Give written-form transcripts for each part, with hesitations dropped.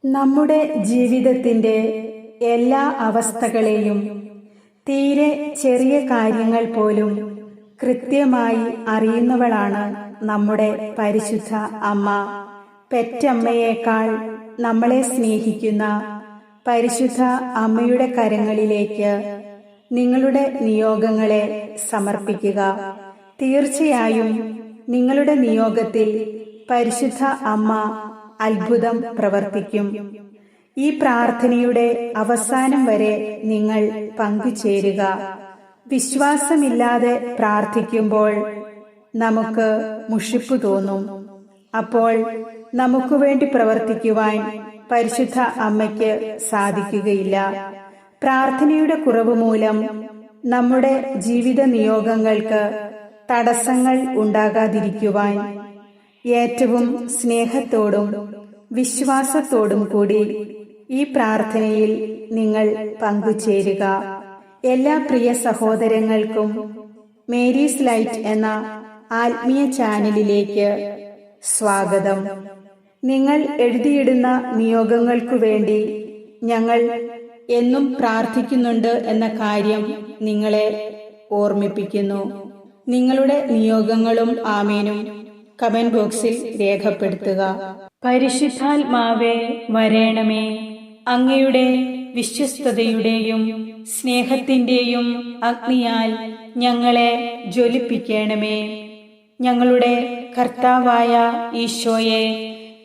നമ്മുടെ ജീവിതത്തിൻ്റെ എല്ലാ അവസ്ഥകളെയും തീരെ ചെറിയ കാര്യങ്ങൾ പോലും കൃത്യമായി അറിയുന്നവളാണ് നമ്മുടെ പരിശുദ്ധ അമ്മ. പെറ്റമ്മയേക്കാൾ നമ്മളെ സ്നേഹിക്കുന്ന പരിശുദ്ധ അമ്മയുടെ കരങ്ങളിലേക്ക് നിങ്ങളുടെ നിയോഗങ്ങളെ സമർപ്പിക്കുക. തീർച്ചയായും നിങ്ങളുടെ നിയോഗത്തിൽ പരിശുദ്ധ അമ്മ അത്ഭുതം പ്രവർത്തിക്കും. ഈ പ്രാർത്ഥനയുടെ അവസാനം വരെ നിങ്ങൾ പങ്കുചേരുക. വിശ്വാസമില്ലാതെ പ്രാർത്ഥിക്കുമ്പോൾ നമുക്ക് മുഷിപ്പ് തോന്നും. അപ്പോൾ നമുക്ക് വേണ്ടി പ്രവർത്തിക്കുവാൻ പരിശുദ്ധ അമ്മയ്ക്ക് സാധിക്കുകയില്ല. പ്രാർത്ഥനയുടെ കുറവ് മൂലം നമ്മുടെ ജീവിത നിയോഗങ്ങൾക്ക് തടസ്സങ്ങൾ ഉണ്ടാകാതിരിക്കുവാൻ ഏറ്റവും സ്നേഹത്തോടും വിശ്വാസത്തോടും കൂടി ഈ പ്രാർത്ഥനയിൽ നിങ്ങൾ പങ്കുചേരുക. എല്ലാ പ്രിയ സഹോദരങ്ങൾക്കും മേരീസ് ലൈറ്റ് എന്ന ആത്മീയ ചാനലിലേക്ക് സ്വാഗതം. നിങ്ങൾ എഴുതിയിടുന്ന നിയോഗങ്ങൾക്കു വേണ്ടി ഞങ്ങൾ എന്നും പ്രാർത്ഥിക്കുന്നുണ്ട് എന്ന കാര്യം നിങ്ങളെ ഓർമ്മിപ്പിക്കുന്നു. നിങ്ങളുടെ നിയോഗങ്ങളും ആമേനും കമന്റ് ബോക്സിൽ രേഖപ്പെടുത്തുക. പരിശുദ്ധാത്മാവേ വരേണമേ, അങ്ങയുടെ വിശ്വസ്തതയുടെയും സ്നേഹത്തിന്റെയും അഗ്നിയാൽ ഞങ്ങളെ ജ്വലിപ്പിക്കണമേ. ഞങ്ങളുടെ കർത്താവായ ഈശോയെ,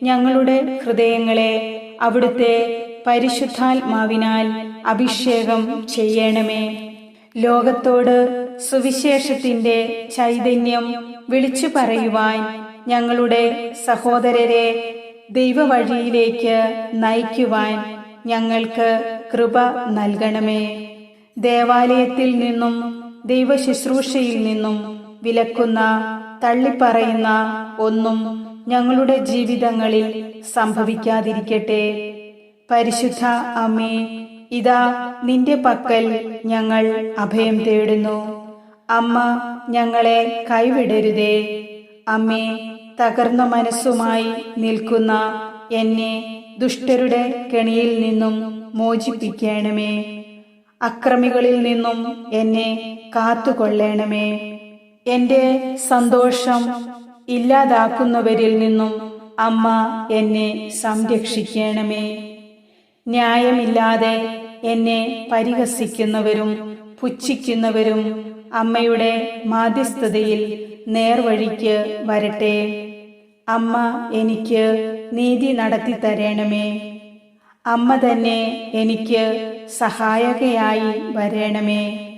ഞങ്ങളുടെ ഹൃദയങ്ങളെ അവിടുത്തെ പരിശുദ്ധാത്മാവിനാൽ അഭിഷേകം ചെയ്യണമേ. ലോകത്തോട് സുവിശേഷത്തിന്റെ ചൈതന്യം വിളിച്ചു പറയുവാൻ ഞങ്ങളുടെ സഹോദരരെ ദൈവവഴിയിലേക്ക് നയിക്കുവാൻ ഞങ്ങൾക്ക് കൃപ നൽകണമേ. ദേവാലയത്തിൽ നിന്നും ദൈവശുശ്രൂഷയിൽ നിന്നും വിലക്കുന്ന തള്ളിപ്പറയുന്ന ഒന്നും ഞങ്ങളുടെ ജീവിതങ്ങളിൽ സംഭവിക്കാതിരിക്കട്ടെ. പരിശുദ്ധ അമ്മേ, ഇതാ നിന്റെ പക്കൽ ഞങ്ങൾ അഭയം തേടുന്നു. അമ്മ, ഞങ്ങളെ കൈവിടരുതേ. അമ്മേ, തകർന്ന മനസ്സുമായി നിൽക്കുന്ന എന്നെ ദുഷ്ടരുടെ കെണിയിൽ നിന്നും മോചിപ്പിക്കണമേ. അക്രമികളിൽ നിന്നും എന്നെ കാത്തുകൊള്ളണമേ. എന്റെ സന്തോഷം ഇല്ലാതാക്കുന്നവരിൽ നിന്നും അമ്മ എന്നെ സംരക്ഷിക്കണമേ. ന്യായമില്ലാതെ എന്നെ പരിഹസിക്കുന്നവരും പുച്ഛിക്കുന്നവരും അമ്മയുടെ മാധ്യസ്ഥതയിൽ നേർവഴിക്ക് വരട്ടെ. അമ്മ എനിക്ക് നീതി നടത്തി തരണമേ. അമ്മ തന്നെ എനിക്ക് സഹായകയായി വരണമേ.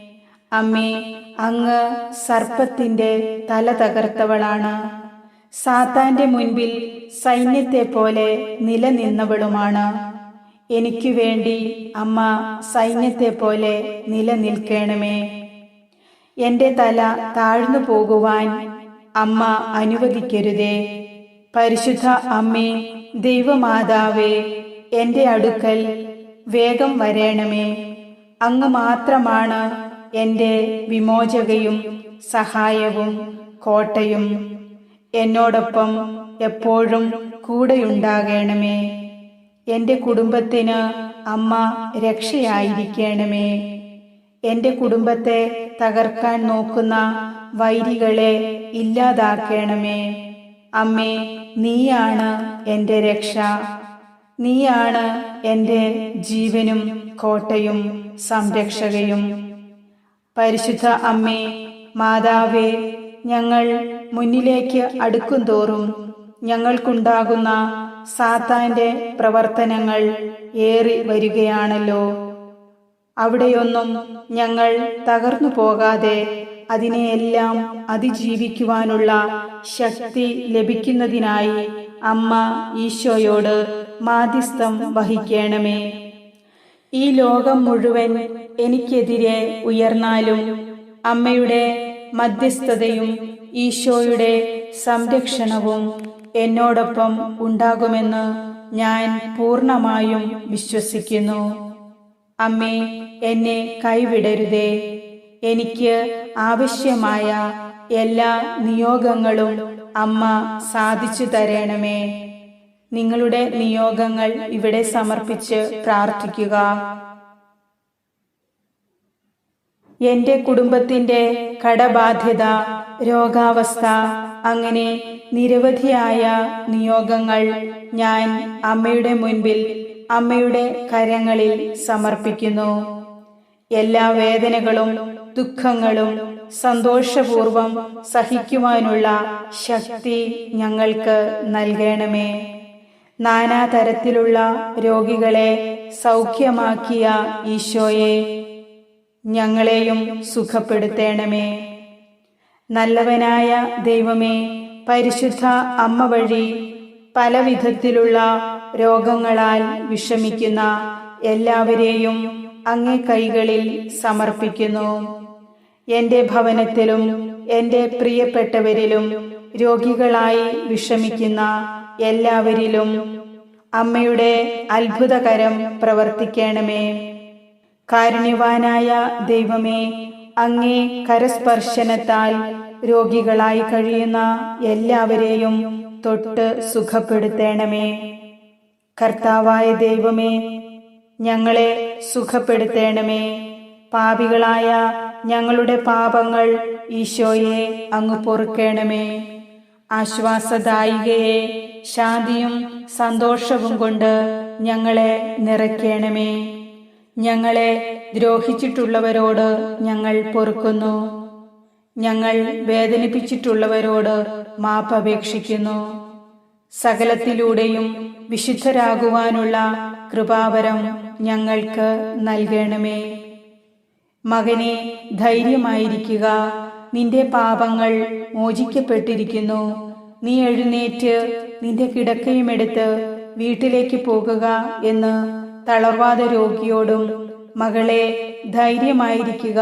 അമ്മേ, അങ്ങ് സർപ്പത്തിന്റെ തല തകർത്തവളാണ്. സാത്താന്റെ മുൻപിൽ സൈന്യത്തെ പോലെ നിലനിന്നവളുമാണ്. എനിക്കു വേണ്ടി അമ്മ സൈന്യത്തെ പോലെ നിലനിൽക്കണമേ. എന്റെ തല താഴ്ന്നു പോകുവാൻ അമ്മ അനുവദിക്കരുതേ. പരിശുദ്ധ അമ്മേ, ദൈവമാതാവേ, എന്റെ അടുക്കൽ വേഗം വരേണമേ. അങ്ങ് മാത്രമാണ് എന്റെ വിമോചകയും സഹായവും കോട്ടയും. എന്നോടൊപ്പം എപ്പോഴും കൂടെയുണ്ടാകണമേ. എന്റെ കുടുംബത്തിന് അമ്മ രക്ഷയായിരിക്കണമേ. എന്റെ കുടുംബത്തെ തകർക്കാൻ നോക്കുന്ന വൈരികളെ ഇല്ലാതാക്കണമേ. അമ്മേ, നീയാണ് എന്റെ രക്ഷ. നീയാണ് എന്റെ ജീവനും കോട്ടയും സംരക്ഷകയും. പരിശുദ്ധ അമ്മേ, മാതാവേ, ഞങ്ങൾ മുന്നിലേക്ക് അടുക്കുംതോറും ഞങ്ങൾക്കുണ്ടാകുന്ന സാത്താന്റെ പ്രവർത്തനങ്ങൾ ഏറി വരികയാണല്ലോ. അവിടെയൊന്നും ഞങ്ങൾ തകർന്നു പോകാതെ അതിനെയെല്ലാം അതിജീവിക്കുവാനുള്ള ശക്തി ലഭിക്കുന്നതിനായി അമ്മ ഈശോയോട് മാധ്യസ്ഥം വഹിക്കണമേ. ഈ ലോകം മുഴുവൻ എനിക്കെതിരെ ഉയർന്നാലും അമ്മയുടെ മധ്യസ്ഥതയും ഈശോയുടെ സംരക്ഷണവും എന്നോടൊപ്പം ഉണ്ടാകുമെന്ന് ഞാൻ പൂർണ്ണമായും വിശ്വസിക്കുന്നു. അമ്മേ, എന്നെ കൈവിടരുതേ. എനിക്ക് ആവശ്യമായ എല്ലാ നിയോഗങ്ങളും അമ്മ സാധിച്ചു തരണമേ. നിങ്ങളുടെ നിയോഗങ്ങൾ ഇവിടെ സമർപ്പിച്ച് പ്രാർത്ഥിക്കുക. എന്റെ കുടുംബത്തിന്റെ കടബാധ്യത, രോഗാവസ്ഥ, അങ്ങനെ നിരവധിയായ നിയോഗങ്ങൾ ഞാൻ അമ്മയുടെ മുൻപിൽ, അമ്മയുടെ കരങ്ങളിൽ സമർപ്പിക്കുന്നു. എല്ലാ വേദനകളും ദുഃഖങ്ങളും സന്തോഷപൂർവം സഹിക്കുവാനുള്ള ശക്തി ഞങ്ങൾക്ക് നൽകണമേ. നാനാതരത്തിലുള്ള രോഗികളെ സൗഖ്യമാക്കിയ ഈശോയെ, ഞങ്ങളെയും സുഖപ്പെടുത്തണമേ. നല്ലവനായ ദൈവമേ, പരിശുദ്ധ അമ്മ വഴി പല വിധത്തിലുള്ള രോഗങ്ങളാൽ വിഷമിക്കുന്ന എല്ലാവരെയും അങ്ങേ കൈകളിൽ സമർപ്പിക്കുന്നു. എൻ്റെ ഭവനത്തിലും എൻ്റെ പ്രിയപ്പെട്ടവരിലും രോഗികളായി വിഷമിക്കുന്ന എല്ലാവരിലും അമ്മയുടെ അത്ഭുതകരം പ്രവർത്തിക്കണമേ. കാരുണ്യവാനായ ദൈവമേ, അങ്ങേ കരസ്പർശനത്താൽ രോഗികളായി കഴിയുന്ന എല്ലാവരെയും തൊട്ട് സുഖപ്പെടുത്തണമേ. കർത്താവായ ദൈവമേ, ഞങ്ങളെ സുഖപ്പെടുത്തണമേ. പാപികളായ ഞങ്ങളുടെ പാപങ്ങൾ ഈശോയെ അങ്ങ് പൊറുക്കണമേ. ആശ്വാസദായികയെ, ശാന്തിയും സന്തോഷവും കൊണ്ട് ഞങ്ങളെ നിറയ്ക്കണമേ. ഞങ്ങളെ ദ്രോഹിച്ചിട്ടുള്ളവരോട് ഞങ്ങൾ പൊറുക്കുന്നു. ഞങ്ങൾ വേദനിപ്പിച്ചിട്ടുള്ളവരോട് മാപ്പപേക്ഷിക്കുന്നു. സകലത്തിലൂടെയും വിശുദ്ധരാകുവാനുള്ള കൃപാവരം ഞങ്ങൾക്ക് നൽകണമേ. മകനെ, ധൈര്യമായിരിക്കുക. നിന്റെ പാപങ്ങൾ മോചിക്കപ്പെട്ടിരിക്കുന്നു. നീ എഴുന്നേറ്റ് നിന്റെ കിടക്കയുമെടുത്ത് വീട്ടിലേക്ക് പോകുക എന്ന് തളർവാദ രോഗിയോടും, മകളെ ധൈര്യമായിരിക്കുക,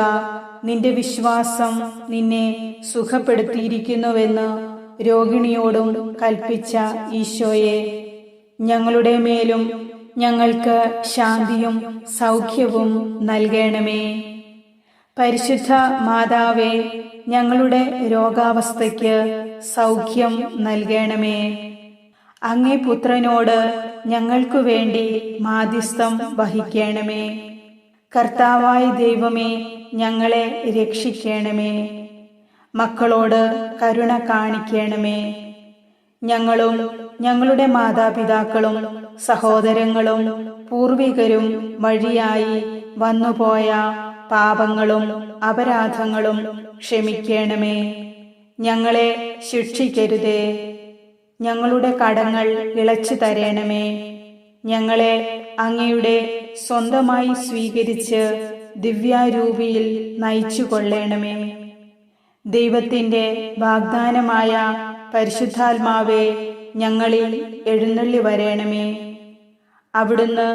നിന്റെ വിശ്വാസം നിന്നെ സുഖപ്പെടുത്തിയിരിക്കുന്നുവെന്ന് രോഗിണിയോടും കൽപ്പിച്ച ഈശോയെ, ഞങ്ങളുടെ മേലും ഞങ്ങൾക്ക് ശാന്തിയും സൗഖ്യവും നൽകണമേ. പരിശുദ്ധ മാതാവേ, ഞങ്ങളുടെ രോഗാവസ്ഥയ്ക്ക് സൗഖ്യം നൽകണമേ. അങ്ങേ പുത്രനോട് ഞങ്ങൾക്കു വേണ്ടി മാധ്യസ്ഥം വഹിക്കണമേ. കർത്താവായ ദൈവമേ, ഞങ്ങളെ രക്ഷിക്കണമേ. മക്കളോട് കരുണ കാണിക്കണമേ. ഞങ്ങളും ഞങ്ങളുടെ മാതാപിതാക്കളും സഹോദരങ്ങളും പൂർവികരും വഴിയായി വന്നുപോയ പാപങ്ങളും അപരാധങ്ങളും ക്ഷമിക്കണമേ. ഞങ്ങളെ ശിക്ഷിക്കരുതേ. ഞങ്ങളുടെ കടങ്ങൾ ഇളച്ചു തരണമേ. ഞങ്ങളെ അങ്ങയുടെ സ്വന്തമായി സ്വീകരിച്ച് ദിവ്യാരൂപിയിൽ നയിച്ചു കൊള്ളണമേ. ദൈവത്തിൻ്റെ വാഗ്ദാനമായ പരിശുദ്ധാത്മാവേ, ഞങ്ങളിൽ എഴുന്നള്ളി വരണമേ. അവിടുന്ന്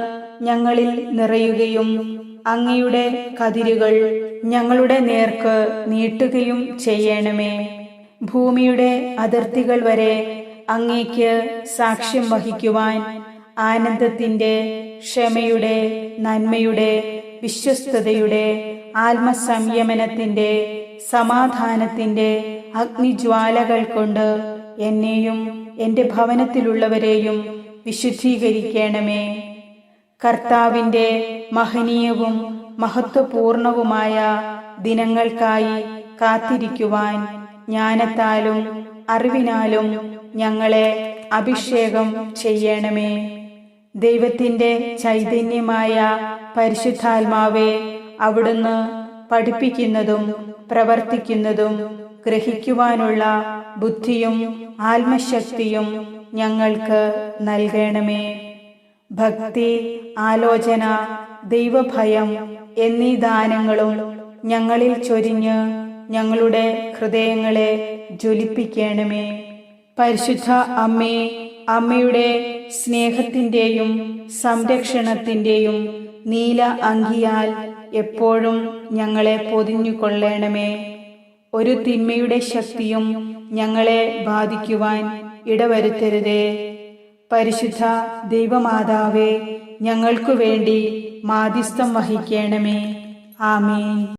ഞങ്ങളിൽ നിറയുകയും അങ്ങയുടെ കതിരുകൾ ഞങ്ങളുടെ നേർക്ക് നീട്ടുകയും ചെയ്യണമേ. ഭൂമിയുടെ അതിർത്തികൾ വരെ അങ്ങേക്ക് സാക്ഷ്യം വഹിക്കുവാൻ ആനന്ദത്തിൻ്റെ, ക്ഷമയുടെ, നന്മയുടെ, വിശ്വസ്തതയുടെ, ആത്മസംയമനത്തിൻ്റെ, സമാധാനത്തിൻ്റെ അഗ്നിജ്വാലകൾ കൊണ്ട് എന്നെയും എൻ്റെ ഭവനത്തിലുള്ളവരെയും വിശുദ്ധീകരിക്കണമേ. കർത്താവിൻ്റെ മഹനീയവും മഹത്വപൂർണവുമായ ദിനങ്ങൾക്കായി കാത്തിരിക്കുവാൻ ജ്ഞാനത്താലും അറിവിനാലും ഞങ്ങളെ അഭിഷേകം ചെയ്യണമേ. ദൈവത്തിൻ്റെ ചൈതന്യമായ പരിശുദ്ധാത്മാവേ, അവിടുന്ന് പഠിപ്പിക്കുന്നതും പ്രവർത്തിക്കുന്നതും ഗ്രഹിക്കുവാനുള്ള ബുദ്ധിയും ആത്മശക്തിയും ഞങ്ങൾക്ക് നൽകണമേ. ഭക്തി, ആലോചന, ദൈവഭയം എന്നീ ദാനങ്ങളും ഞങ്ങളിൽ ചൊരിഞ്ഞ് ഞങ്ങളുടെ ഹൃദയങ്ങളെ ജ്വലിപ്പിക്കണമേ. പരിശുദ്ധ അമ്മേ, അമ്മയുടെ സ്നേഹത്തിൻ്റെയും സംരക്ഷണത്തിൻ്റെയും നീല അങ്കിയാൽ എപ്പോഴും ഞങ്ങളെ പൊതിഞ്ഞുകൊള്ളണമേ. ഒരു തിന്മയുടെ ശക്തിയും ഞങ്ങളെ ബാധിക്കുവാൻ ഇടവരുത്തരുതേ. പരിശുദ്ധ ദൈവമാതാവേ, ഞങ്ങൾക്കു വേണ്ടി മാധ്യസ്ഥം വഹിക്കണമേ. ആമേൻ.